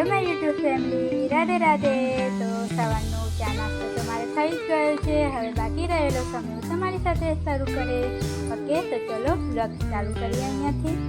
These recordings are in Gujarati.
Hello my YouTube family, Radhe Radhe. તો સવારનો ચા નાસ્તો તો મારે થઈ જ ગયો છે। હવે બાકી રહેલો સમય હું તમારી સાથે શરૂ કરે। ઓકે, તો ચલો બ્લોગ ચાલુ કરીએ અહીંયાથી।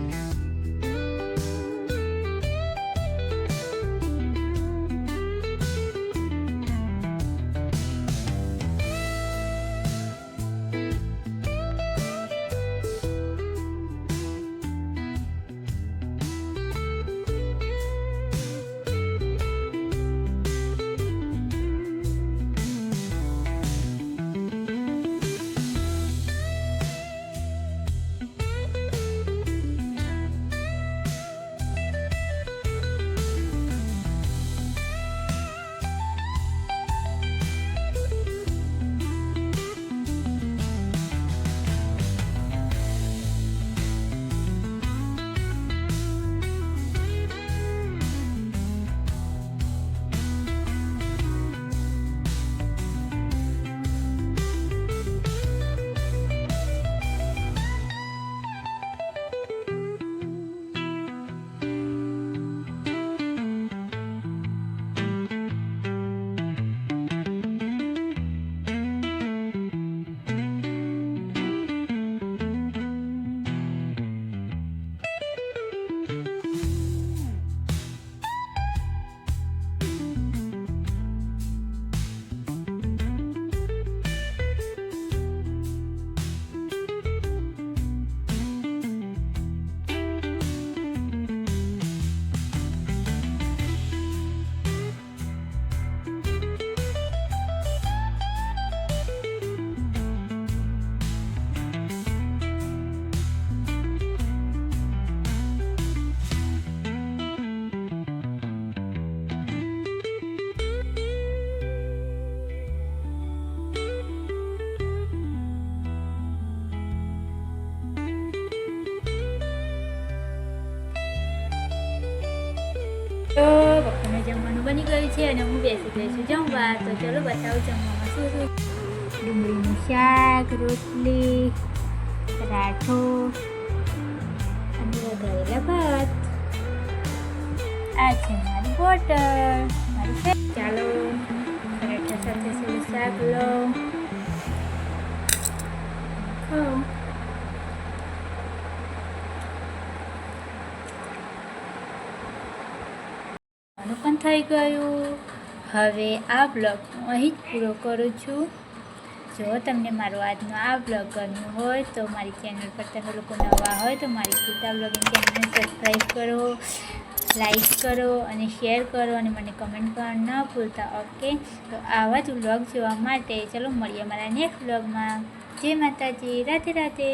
તો બપોરનું જમવાનું બની ગયું છે અને હું બેસી ગઈ છું જમવા। તો ચલો બતાવું જમવામાં શું શું। ડુંગળીનું શાક, રોટલી, રાઠો અને વઘારેલા ભાત। આ છે મારી બોટલ, મારી ચાલો પરાઠા સાથે થોડું શાક લો ખાઓ। પણ થઈ ગયું। હવે આ બ્લોગ હું અહીં જ પૂરો કરું છું। જો તમને મારો આજનો આ બ્લોગ ગમ્યો હોય તો મારી ચેનલ પર તમે લોકો નવા હોય તો મારી ગીતા બ્લોગિંગ ચેનલને સબસ્ક્રાઈબ કરો, લાઈક કરો અને શેર કરો અને મને કમેન્ટ કરવાનું ન ભૂલતા। ઓકે, તો આવા જ બ્લોગ જોવા માટે ચલો મળીએ મારા નેક્સ્ટ બ્લોગમાં। જય માતાજી, રાધે રાધે।